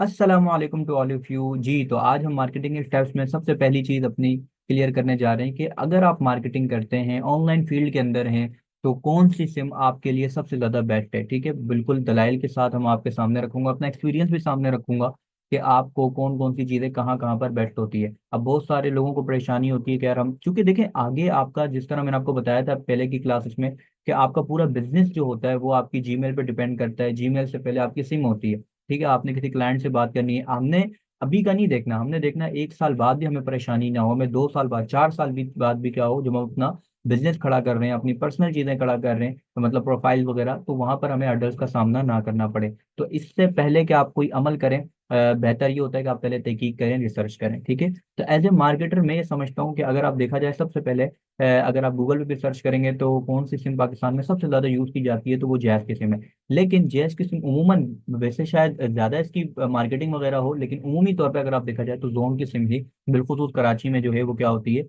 अस्सलाम वालेकुम to all of you जी। तो आज हम मार्केटिंग के स्टेप्स में सबसे पहली चीज़ अपनी क्लियर करने जा रहे हैं कि अगर आप मार्केटिंग करते हैं, ऑनलाइन फील्ड के अंदर हैं, तो कौन सी सिम आपके लिए सबसे ज़्यादा बेस्ट है। ठीक है, बिल्कुल दलाइल के साथ हम आपके सामने रखूंगा, अपना एक्सपीरियंस भी सामने रखूंगा कि आपको कौन कौन सी चीज़ें कहाँ कहाँ पर बेस्ट होती है। अब बहुत सारे लोगों को परेशानी होती है कि यार हम, क्योंकि देखें आगे आपका, जिस तरह मैंने आपको बताया था पहले की क्लासेस में, कि आपका पूरा बिजनेस जो होता है वो आपकी जीमेल पे डिपेंड करता है। जीमेल से पहले आपकी सिम होती है। ठीक है, आपने किसी क्लाइंट से बात करनी है, हमने अभी का नहीं देखना, हमने देखना है 1 साल बाद भी हमें परेशानी ना हो, हमें 2 साल बाद, 4 साल भी बाद भी क्या हो, जब हम अपना बिजनेस खड़ा कर रहे हैं, अपनी पर्सनल चीजें खड़ा कर रहे हैं, तो मतलब प्रोफाइल वगैरह, तो वहां पर हमें अडल्ट का सामना ना करना पड़े। तो इससे पहले कि आप कोई अमल करें, बेहतर ये होता है कि आप पहले तहकीक करें, रिसर्च करें। ठीक है, तो एज ए मार्केटर मैं ये समझता हूँ कि अगर आप देखा जाए, सबसे पहले अगर आप गूगल पे भी सर्च करेंगे तो कौन सी सिम पाकिस्तान में सबसे ज्यादा यूज की जाती है, तो वो जैस की सिम है। लेकिन जेएस की सिम उमूमन, वैसे शायद ज़्यादा इसकी मार्केटिंग वगैरह हो, लेकिन उमूमी तौर पे अगर आप देखा जाए तो जोन की सिम ही बिलखुसूस कराची में जो है वो क्या होती है,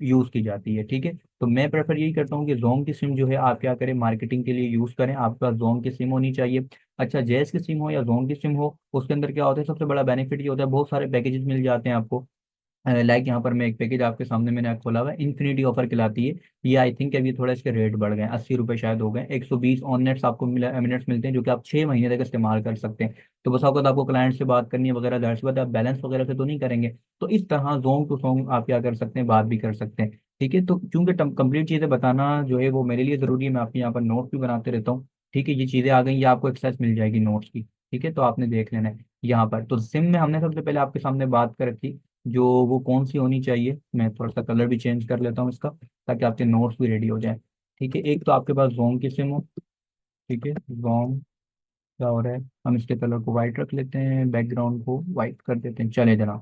यूज़ की जाती है। ठीक है, तो मैं प्रेफर यही करता हूँ कि जोन की सिम जो है आप क्या करें, मार्केटिंग के लिए यूज़ करें। आपके पास जोन की सिम होनी चाहिए। अच्छा, जेएस की सिम हो या जोन की सिम हो, उसके अंदर क्या होता है, सबसे बड़ा बेनिफिट ये होता है, बहुत सारे पैकेजेस मिल जाते हैं आपको। लाइक यहाँ पर मैं एक पैकेज आपके सामने मैंने खोला हुआ है, इन्फिनिटी ऑफर खिलाती है। ये आई थिंक अभी थोड़ा इसके रेट बढ़ गए हैं, 80 रुपये शायद हो गए। 120 ऑन नेट्स आपको मिनट्स मिलते हैं, जो कि आप 6 महीने तक इस्तेमाल कर सकते हैं। तो बस आपको क्लाइंट से बात करनी है वगैरह, जाहिर सी बात है आप बैलेंस वगैरह से तो नहीं करेंगे। तो इस तरह जोंग टू सॉन्ग आप क्या कर सकते हैं, बात भी कर सकते हैं। ठीक है, तो चूंकि कंप्लीट चीज़ें बताना जो है वो मेरे लिए ज़रूरी है, मैं आपके यहाँ पर नोट्स भी बनाते रहता हूँ। ठीक है, ये चीज़ें आ गई, ये आपको एक्सेस मिल जाएगी नोट्स की। ठीक है, तो आपने देख लेना है यहाँ पर। तो सिम में हमने सबसे पहले आपके सामने बात कर रखी, जो वो कौन सी होनी चाहिए। मैं थोड़ा सा कलर भी चेंज कर लेता हूँ इसका, ताकि आपके नोट्स भी रेडी हो जाए। ठीक है, एक तो आपके पास जोम की सिम हो। ठीक है, जोम क्या हो रहा है, हम इसके कलर को वाइट रख लेते हैं, बैकग्राउंड को वाइट कर देते हैं, चले जनाब।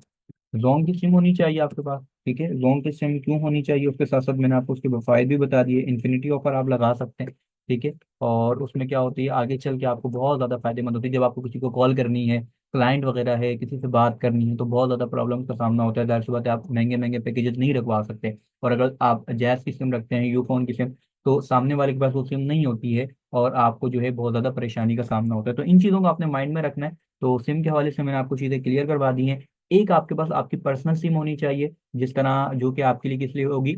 जोन की सिम होनी चाहिए आपके पास। ठीक है, जोन की सिम क्यों होनी चाहिए, उसके साथ साथ मैंने आपको उसके फायदे भी बता दिए। इन्फिनिटी ऑफर आप लगा सकते हैं। ठीक है, और उसमें क्या होती है, आगे चल के आपको बहुत ज़्यादा फायदेमंद होती है। जब आपको किसी को कॉल करनी है, क्लाइंट वगैरह है, किसी से बात करनी है, तो बहुत ज़्यादा प्रॉब्लम का सामना होता है। जाहिर सी बात है आप महंगे महंगे पैकेजेस नहीं रखवा सकते। और अगर आप जैस की सिम रखते हैं, यूफोन की सिम, तो सामने वाले के पास वो सिम नहीं होती है, और आपको जो है बहुत ज़्यादा परेशानी का सामना होता है। तो इन चीज़ों को आपने माइंड में रखना है। तो सिम के हवाले से मैंने आपको चीज़ें क्लियर करवा दी हैं। एक आपके पास आपकी पर्सनल सिम होनी चाहिए, जिस तरह जो कि आपके लिए किस लिए होगी,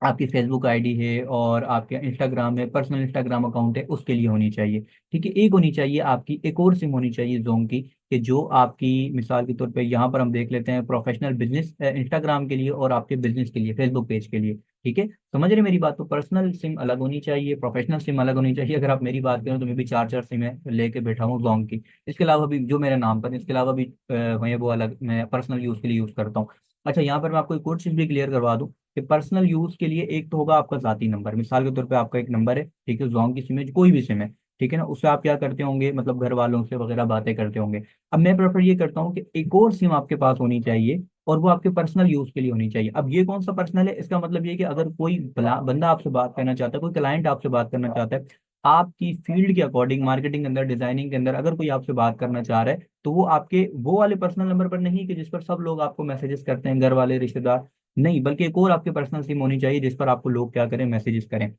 आपकी फेसबुक आईडी है और आपके इंस्टाग्राम है, पर्सनल इंस्टाग्राम अकाउंट है, उसके लिए होनी चाहिए। ठीक है, एक होनी चाहिए आपकी, एक और सिम होनी चाहिए जोम की, कि जो आपकी, मिसाल के तौर पे यहाँ पर हम देख लेते हैं, प्रोफेशनल बिजनेस इंस्टाग्राम के लिए और आपके बिजनेस के लिए फेसबुक पेज के लिए। ठीक है, समझ रहे मेरी बात। तो पर्सनल सिम अलग होनी चाहिए, प्रोफेशनल सिम अलग होनी चाहिए। अगर आप मेरी बात करें तो मैं भी चार चार सिमें लेके बैठा हूँ जोम की। इसके अलावा भी जो मेरे नाम पर है, इसके अलावा भी मैं वो अलग, मैं पर्सनल यूज़ के लिए यूज़ करता हूँ। अच्छा, यहाँ पर मैं आपको एक और चीज़ भी क्लियर करवा दूँ कि पर्सनल यूज के लिए एक तो होगा आपका जाती नंबर। मिसाल के तौर पे आपका एक नंबर है, ठीक है, जॉन की सिम है, कोई भी सिम है, ठीक है ना, उससे आप क्या करते होंगे, मतलब घर वालों से वगैरह बातें करते होंगे। अब मैं प्रेफर ये करता हूँ कि एक और सिम आपके पास होनी चाहिए, और वो आपके पर्सनल यूज के लिए होनी चाहिए। अब ये कौन सा पर्सनल है, इसका मतलब ये कि अगर कोई बंदा आपसे बात करना चाहता है, कोई क्लाइंट आपसे बात करना चाहता है, आपकी फील्ड के अकॉर्डिंग, मार्केटिंग के अंदर, डिजाइनिंग के अंदर, अगर कोई आपसे बात करना चाह रहा है, तो वो आपके वो वाले पर्सनल नंबर पर नहीं, कि जिस पर सब लोग आपको मैसेजेस करते हैं, घर वाले, रिश्तेदार, नहीं, बल्कि एक और आपकी पर्सनल सिम होनी चाहिए जिस पर आपको लोग क्या करें, मैसेजेस करें।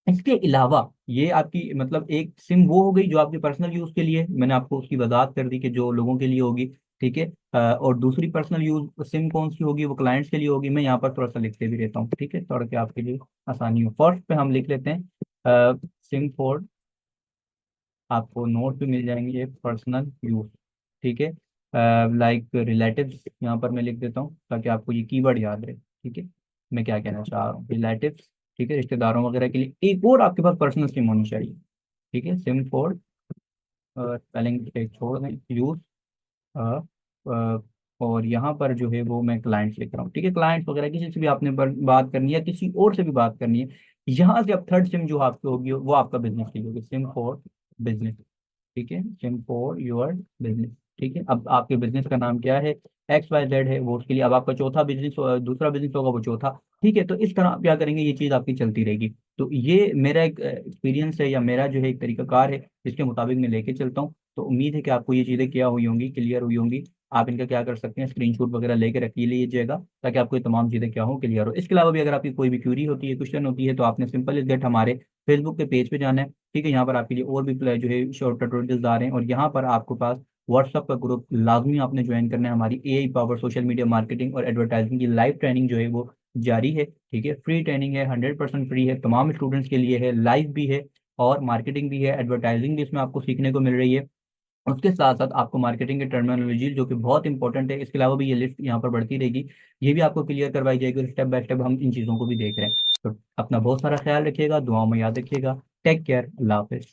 इसके अलावा ये आपकी, मतलब एक सिम वो हो गई जो आपके पर्सनल यूज के लिए, मैंने आपको उसकी वजाहत कर दी कि जो लोगों के लिए होगी। ठीक है, और दूसरी पर्सनल यूज सिम कौन सी होगी, वो क्लाइंट्स के लिए होगी। मैं यहाँ पर थोड़ा सा लिखते भी रहता हूँ, ठीक है, थोड़ा कि आपके लिए आसानी हो। फर्स्ट पे हम लिख लेते हैं सिम फॉर, आपको नोट भी मिल जाएंगे, पर्सनल यूज। ठीक है, लाइक रिलेटिव्स, यहाँ पर मैं लिख देता हूँ ताकि आपको ये कीवर्ड याद रहे। ठीक है, मैं क्या कहना चाह रहा हूँ, रिलेटिव्स। ठीक है, रिश्तेदारों वगैरह के लिए एक और आपके पास पर्सनल सिम होनी चाहिए। ठीक है, सिम फॉर, स्पेलिंग छोड़ दें, यूज, और यहाँ पर जो है वो मैं क्लाइंट्स लिख रहा हूँ। ठीक है, क्लाइंट्स वगैरह किसी से भी आपने बात करनी है, किसी और से भी बात करनी है, यहाँ से अब थर्ड सिम जो आपकी होगी वो आपका बिजनेस की होगी, सिम फॉर बिजनेस। ठीक है, सिम फॉर योर बिजनेस। ठीक है, अब आपके बिजनेस का नाम क्या है, XYZ है, वो उसके लिए। अब आपका चौथा बिजनेस, दूसरा बिजनेस होगा वो चौथा। ठीक है, तो इस तरह आप क्या करेंगे, ये चीज़ आपकी चलती रहेगी। तो ये मेरा एक एक्सपीरियंस है, या मेरा जो है एक तरीकाकार है, जिसके मुताबिक मैं लेके चलता हूँ। तो उम्मीद है कि आपको ये चीज़ें क्या हुई होंगी, क्लियर हुई होंगी। आप इनका क्या कर सकते हैं, स्क्रीनशॉट वगैरह लेके रख लीजिएगा, ताकि आपको ये तमाम चीज़ें क्या हो, क्लियर हो। इसके अलावा भी अगर आपकी कोई भी क्यूरी होती है, क्वेश्चन होती है, तो आपने सिंपल इज गेट हमारे फेसबुक के पेज पे जाना है। ठीक है, यहाँ पर आपके लिए और भी जो है शॉर्ट ट्यूटोरियल्स आ रहे हैं, और यहाँ पर आपके पास व्हाट्सअप का ग्रुप लाजमी आपने ज्वाइन करना है। हमारी AI power social media marketing और एडवर्टाइजिंग की लाइव ट्रेनिंग जो है वो जारी है, ठीक है। फ्री ट्रेनिंग है, 100% फ्री है, तमाम स्टूडेंट्स के लिए है, लाइव भी है और मार्केटिंग भी है, एडवर्टाइजिंग भी इसमें आपको सीखने को मिल रही है। उसके साथ साथ आपको मार्केटिंग की टर्मिनोलॉजी जो कि बहुत इंपॉर्टेंट है, इसके अलावा भी ये लिस्ट यहाँ पर बढ़ती रहेगी, ये भी आपको क्लियर करवाई जाएगी और स्टेप बाय स्टेप हम इन चीज़ों को भी देख रहे हैं। तो अपना बहुत सारा ख्याल रखिएगा, दुआओं में याद रखिएगा। टेक केयर, अल्लाह हाफिज।